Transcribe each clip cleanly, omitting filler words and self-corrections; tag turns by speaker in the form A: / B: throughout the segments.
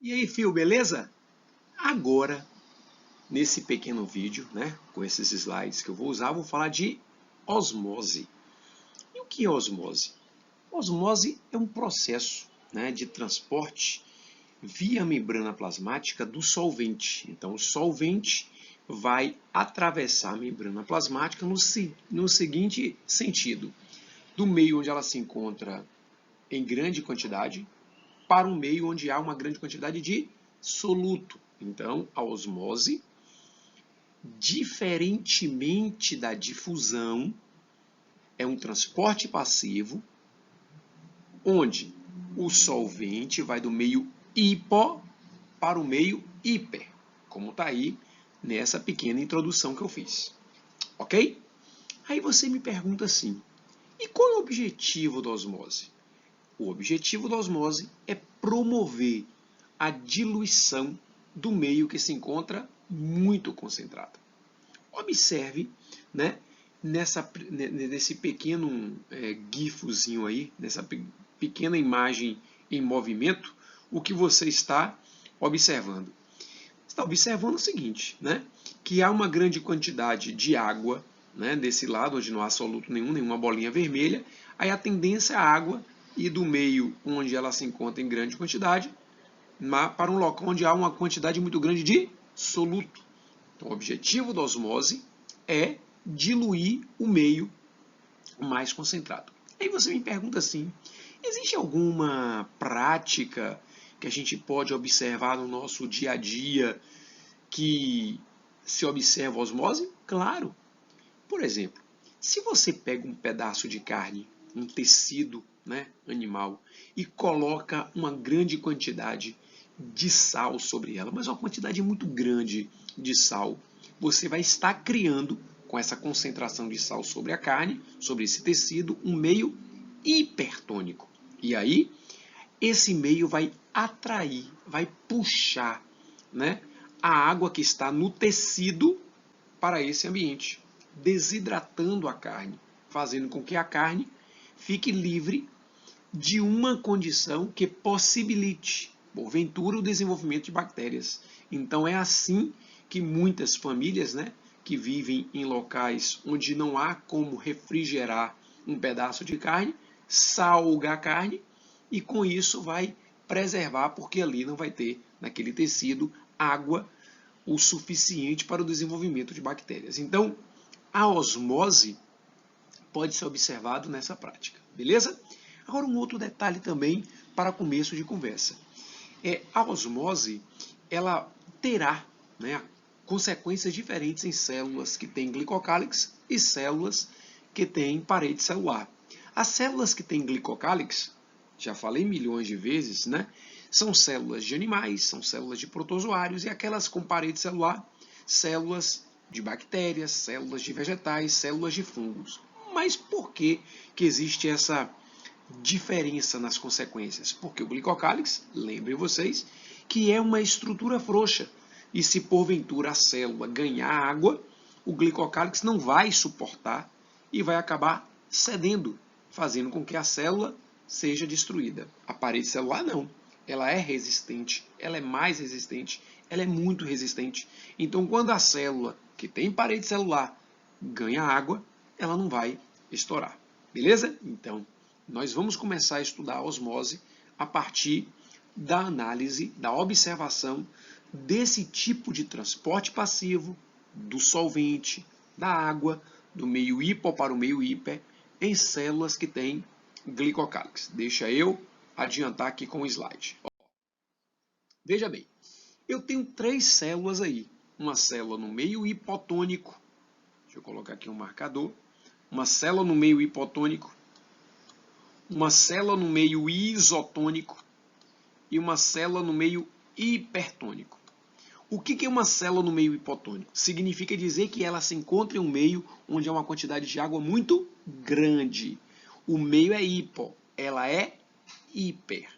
A: E aí, fio, beleza? Agora, nesse pequeno vídeo, com esses slides que eu vou usar, eu vou falar de osmose. E o que é osmose? Osmose é um processo, de transporte via membrana plasmática do solvente. Então, o solvente vai atravessar a membrana plasmática no seguinte sentido: do meio onde ela se encontra em grande quantidade para um meio onde há uma grande quantidade de soluto. Então, a osmose, diferentemente da difusão, é um transporte passivo, onde o solvente vai do meio hipo para o meio hiper, como está aí nessa pequena introdução que eu fiz. Ok? Aí você me pergunta assim, e qual é o objetivo da osmose? O objetivo da osmose é promover a diluição do meio que se encontra muito concentrado. Observe, nesse pequeno gifozinho aí, nessa pequena imagem em movimento, o que você está observando. Você está observando o seguinte, que há uma grande quantidade de água, desse lado, onde não há soluto nenhum, nenhuma bolinha vermelha, aí a tendência é a água ir do meio onde ela se encontra em grande quantidade para um local onde há uma quantidade muito grande de soluto. Então, o objetivo da osmose é diluir o meio mais concentrado. Aí você me pergunta assim, existe alguma prática que a gente pode observar no nosso dia a dia que se observa a osmose? Claro. Por exemplo, se você pega um pedaço de carne, um tecido animal, e coloca uma grande quantidade de sal sobre ela, mas uma quantidade muito grande de sal, você vai estar criando, com essa concentração de sal sobre a carne, sobre esse tecido, um meio hipertônico. E aí, esse meio vai atrair, vai puxar a água que está no tecido para esse ambiente, desidratando a carne, fazendo com que a carne fique livre de uma condição que possibilite, porventura, o desenvolvimento de bactérias. Então é assim que muitas famílias, que vivem em locais onde não há como refrigerar um pedaço de carne, salga a carne e com isso vai preservar, porque ali não vai ter, naquele tecido, água o suficiente para o desenvolvimento de bactérias. Então, a osmose pode ser observado nessa prática, beleza? Agora, um outro detalhe também para começo de conversa. A osmose, ela terá consequências diferentes em células que têm glicocálix e células que têm parede celular. As células que têm glicocálix, já falei milhões de vezes, são células de animais, são células de protozoários, e aquelas com parede celular, células de bactérias, células de vegetais, células de fungos. Mas por que existe essa diferença nas consequências? Porque o glicocálix, lembrem vocês, que é uma estrutura frouxa, e se porventura a célula ganhar água, o glicocálix não vai suportar e vai acabar cedendo, fazendo com que a célula seja destruída. A parede celular não. Ela é resistente, ela é mais resistente, ela é muito resistente. Então, quando a célula que tem parede celular ganha água, ela não vai estourar. Beleza? Então, nós vamos começar a estudar a osmose a partir da análise, da observação desse tipo de transporte passivo do solvente, da água, do meio hipo para o meio hiper, em células que têm glicocálix. Deixa eu adiantar aqui com o slide. Veja bem, eu tenho 3 células aí. Uma célula no meio hipotônico, deixa eu colocar aqui um marcador, uma célula no meio hipotônico, uma célula no meio isotônico e uma célula no meio hipertônico. O que é uma célula no meio hipotônico? Significa dizer que ela se encontra em um meio onde há uma quantidade de água muito grande. O meio é hipo, ela é hiper.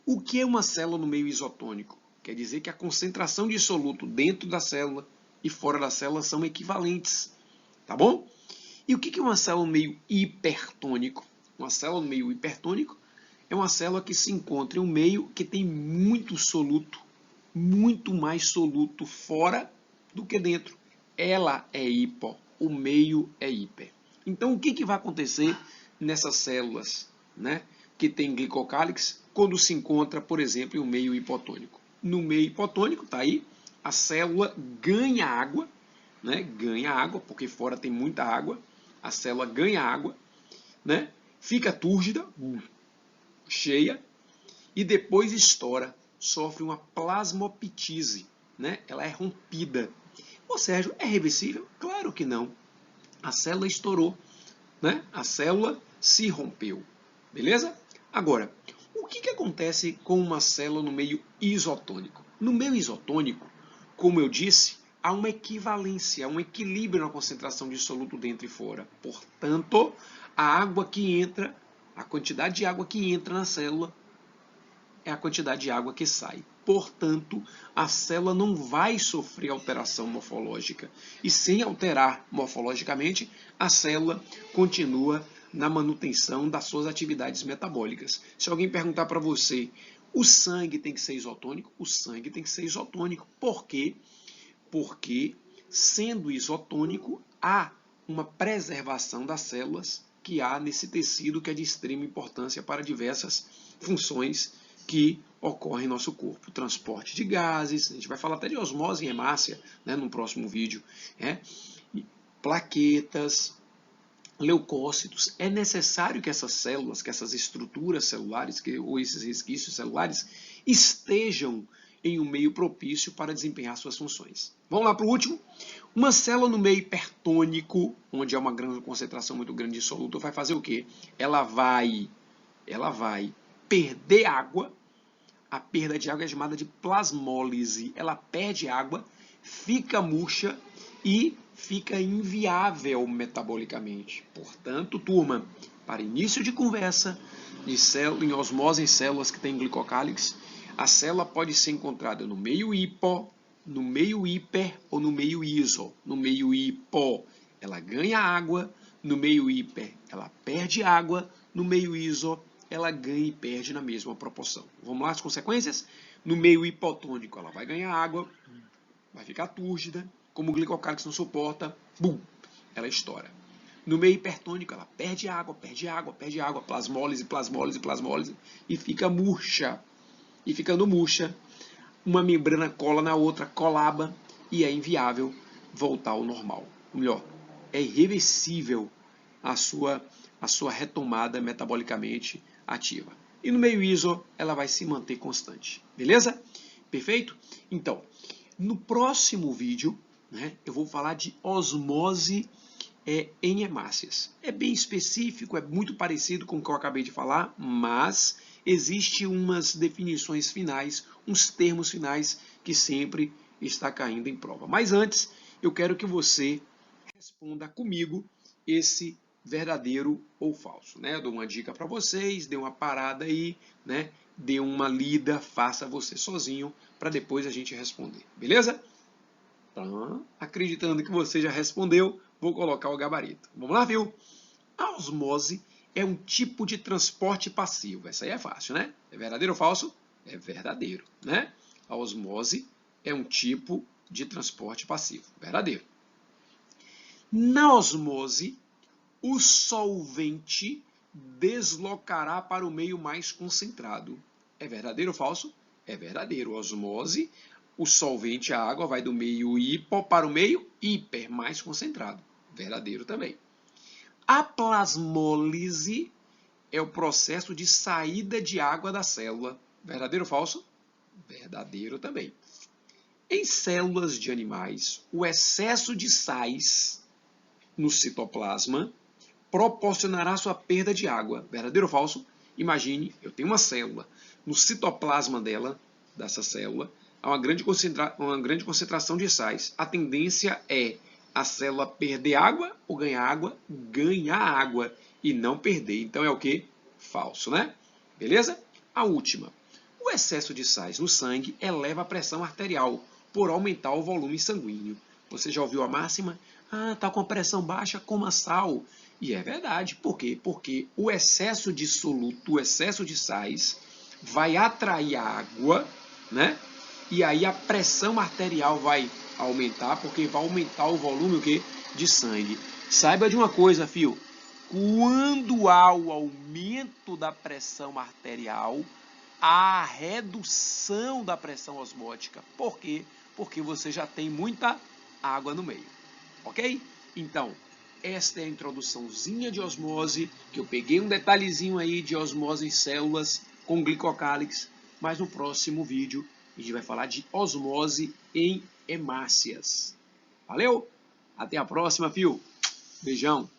A: O que é uma célula no meio isotônico? Quer dizer que a concentração de soluto dentro da célula e fora da célula são equivalentes. Tá bom? E o que é uma célula no meio hipertônico? Uma célula no meio hipertônico é uma célula que se encontra em um meio que tem muito soluto, muito mais soluto fora do que dentro. Ela é hipo, o meio é hiper. Então, o que vai acontecer nessas células, né, que tem glicocálix quando se encontra, por exemplo, em um meio hipotônico? No meio hipotônico, tá aí, a célula ganha água, né, ganha água, porque fora tem muita água, a célula ganha água, né, fica túrgida, cheia, e depois estoura, sofre uma plasmoptise, né, ela é rompida. Ô Sérgio, é reversível? Claro que não. A célula estourou, né? A célula se rompeu, beleza? Agora, o que acontece com uma célula no meio isotônico? No meio isotônico, como eu disse, há uma equivalência, um equilíbrio na concentração de soluto dentro e fora. Portanto, a água que entra, a quantidade de água que entra na célula é a quantidade de água que sai. Portanto, a célula não vai sofrer alteração morfológica. E sem alterar morfologicamente, a célula continua na manutenção das suas atividades metabólicas. Se alguém perguntar para você, o sangue tem que ser isotônico? O sangue tem que ser isotônico. Por quê? Porque, sendo isotônico, há uma preservação das células que há nesse tecido que é de extrema importância para diversas funções que ocorre em nosso corpo. Transporte de gases, a gente vai falar até de osmose e hemácia, né, no próximo vídeo. Né? Plaquetas, leucócitos. É necessário que essas células, que essas estruturas celulares, ou esses resquícios celulares, estejam em um meio propício para desempenhar suas funções. Vamos lá para o último. Uma célula no meio hipertônico, onde há uma concentração muito grande de soluto, vai fazer o quê? Ela vai perder água. A perda de água é chamada de plasmólise. Ela perde água, fica murcha e fica inviável metabolicamente. Portanto, turma, para início de conversa, em osmose em células que têm glicocálix, a célula pode ser encontrada no meio hipo, no meio hiper ou no meio iso. No meio hipo, ela ganha água, no meio hiper, ela perde água, no meio iso, ela ganha e perde na mesma proporção. Vamos lá as consequências? No meio hipotônico, ela vai ganhar água, vai ficar túrgida, como o glicocálix não suporta, bum, ela estoura. No meio hipertônico, ela perde água, plasmólise, plasmólise, plasmólise, e fica murcha. E ficando murcha, uma membrana cola na outra, colaba, e é inviável voltar ao normal. Ou melhor, é irreversível a sua retomada metabolicamente ativa. E no meio iso, ela vai se manter constante. Beleza? Perfeito? Então, no próximo vídeo, né, eu vou falar de osmose em hemácias. É bem específico, é muito parecido com o que eu acabei de falar, mas existem umas definições finais, uns termos finais que sempre está caindo em prova. Mas antes, eu quero que você responda comigo esse verdadeiro ou falso. Né? Eu dou uma dica para vocês, dê uma parada aí, né? Dê uma lida, faça você sozinho, para depois a gente responder. Beleza? Então, acreditando que você já respondeu, vou colocar o gabarito. Vamos lá, viu? A osmose é um tipo de transporte passivo. Essa aí é fácil, né? É verdadeiro ou falso? É verdadeiro, né? A osmose é um tipo de transporte passivo. Verdadeiro. Na osmose, o solvente deslocará para o meio mais concentrado. É verdadeiro ou falso? É verdadeiro. Osmose, o solvente, a água, vai do meio hipo para o meio hiper, mais concentrado. Verdadeiro também. A plasmólise é o processo de saída de água da célula. Verdadeiro ou falso? Verdadeiro também. Em células de animais, o excesso de sais no citoplasma proporcionará sua perda de água. Verdadeiro ou falso? Imagine, eu tenho uma célula. No citoplasma dessa célula, há uma grande concentração de sais. A tendência é a célula perder água ou ganhar água? Ganhar água e não perder. Então é o que? Falso, né? Beleza? A última. O excesso de sais no sangue eleva a pressão arterial por aumentar o volume sanguíneo. Você já ouviu a máxima? Ah, está com a pressão baixa, coma sal. E é verdade. Por quê? Porque o excesso de soluto, o excesso de sais, vai atrair a água, né? E aí a pressão arterial vai aumentar, porque vai aumentar o volume o quê? De sangue. Saiba de uma coisa, fio. Quando há o aumento da pressão arterial, há a redução da pressão osmótica. Por quê? Porque você já tem muita água no meio. Ok? Então, esta é a introduçãozinha de osmose, que eu peguei um detalhezinho aí de osmose em células com glicocálix, mas no próximo vídeo a gente vai falar de osmose em hemácias. Valeu? Até a próxima, fio. Beijão.